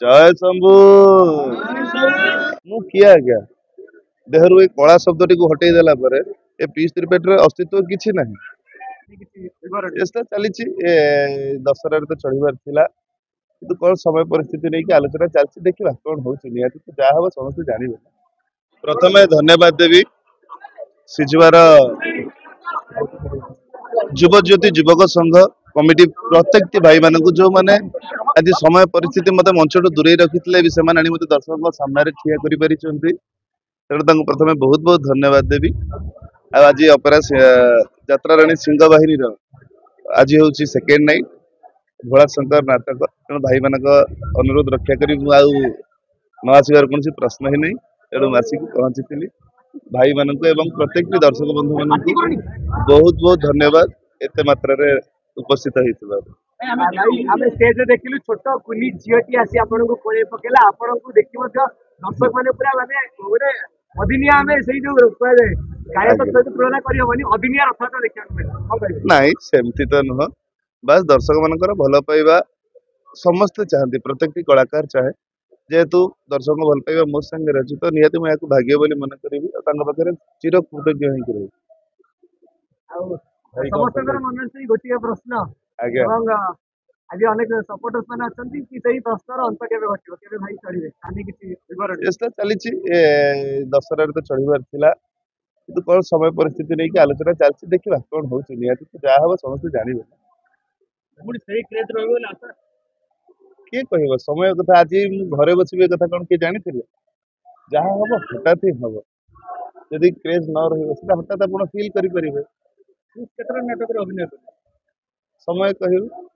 जय शंभु मु किया आज्ञा देहरु ए कला शब्द टी हटई देला पर ए पीस त्रिपेट रे अस्तित्व किछि नहीं। चेष्टा चली दशहरा तो चढ़ार थिला किंतु कौन समय परिस्थिति नहीं कि आलोचना चलती देखा कौन हो निहती तो जहाँ हम समस्त जानवे। प्रथम धन्यवाद देवी सिजुआर युव ज्योति युवक संघ कमिटी प्रत्येक भाई मान जो मैंने आज समय परिस्थिति मत मंच दूरे रखी भी मत दर्शकों सामने ठिया कर प्रथम बहुत बहुत धन्यवाद देवी। आज अपरा यात्रा राणी सिंह बाहिनी आज हूँ सेकेंड नाइट भोला शंकर नाटक तेणु भाई मान अनुरोध रक्षा करी न आसबार कौन प्रश्न ही नहीं तेणु आसिक पहुंची भाई मान प्रत्येक दर्शक बंधु मान बहुत बहुत धन्यवाद एत मात्रा उपस्थित होता। स्टेज देखिलु छोट कुनी झीटी आसी आपको कोड़े पकेला आपको देखि दर्शक मैंने पूरा माने गोटे अदिनिया में से जो गायक सहित तुलना करहबनी अदिनिया रथयात्रा देखा नाई सेमती तो नुह बस दर्शक मानकर भल पाइबा समस्ते चाहती प्रत्येक कलाकार चाहे जेहेतु दर्शक भल पाइबा मो संगे रही तो निहती मुझे भाग्य बोली मन करी पाखे चिर कृतज्ञ होकर समस्त मन से गोटे प्रश्न आज अनेक सपोर्टर्स मैंने अच्छा कि सही प्रश्न अंत के घटे भाई चढ़े चेष्टा चली दशहरा तो चढ़ार थिला किंतु कौन समय परिस्थिति नहीं कि आलोचना चलती देखा कौन हो निहती तो जहाँ हम समस्त जानवे। किए कह समय कथा आज घरे बसबे कथा कौन किए जानी जहाँ हम हठात ही हम यदि क्रेज न रहा हठात आप फिल करेंगे अभिनय समय कह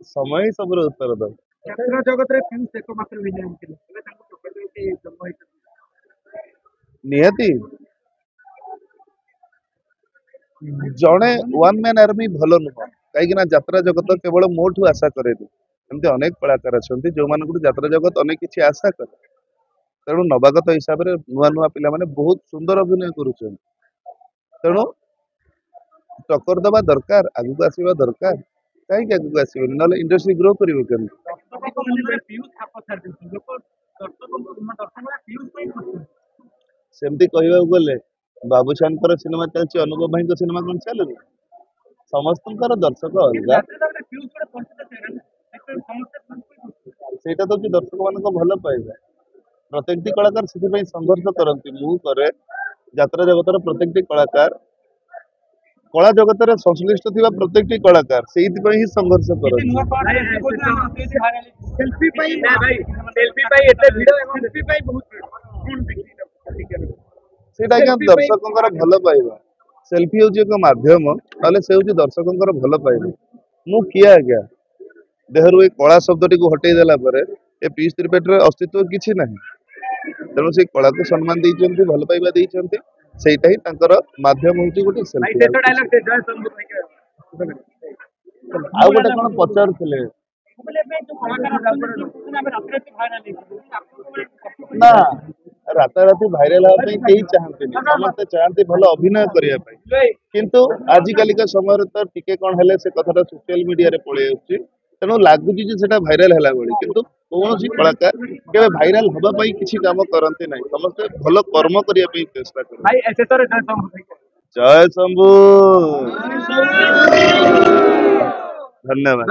समय ही सब उत्तर दो जगत निहती जड़े वन मैन आर्मी भल नुह कहीं यात्रा जगत केवल मोठू आशा करे एमती अनेक कलाकार अच्छा जो मान यात्रा जगत अनेक किसी आशा करे तेणु नवागत हिसाब से नुआ नुआ पिला माने बहुत सुंदर अभिनय करुछन तेणु टक्कर दबा दरकार आगू आसवा दरकार कहीं आगू आसबे ना इंडस्ट्री ग्रो कर सेमती कहवा गले बाबूशान सिनेमा चलती अनुपम भाई सिनेमा कौन चलू समस्त दर्शक अलग से तो कि दर्शक मान भल पाइबा प्रत्येक कलाकार से संघर्ष करती मुझे यात्रा जगतर प्रत्येक कलाकार कला जगत संश्लिष्ट थी प्रत्येक कलाकार से ही संघर्ष दर्शकों भल पाइबा सेल्फी हूँ एक मध्यम ना से हूँ दर्शकों भल पाइबा मु किया आज्ञा देहरु ए कला शब्द टी हटई देला पर ए पीस त्रिपेट रे अस्तित्व किछि नहीं तेणु से कला को सम्मान देइचंती भल पाइबा देइचंती सेटा ही तांकर माध्यम होची गोटे सेल्फी आ गोटे कोन पचार थिले ना राताराति भाइराल होगा कहीं चाहते समस्ते चाहते भल अभिनय करने किंतु आजिकल समय तो टिके कौन है से कथा सोशल मीडिया रे पड़े तेणु लगुच भाइराल है किंतु कौन कलाकार के भाइराल हाँपाई किसी कम करते ना समस्ते भल कर्म करने चेष्टा कर। जय शंभु धन्यवाद।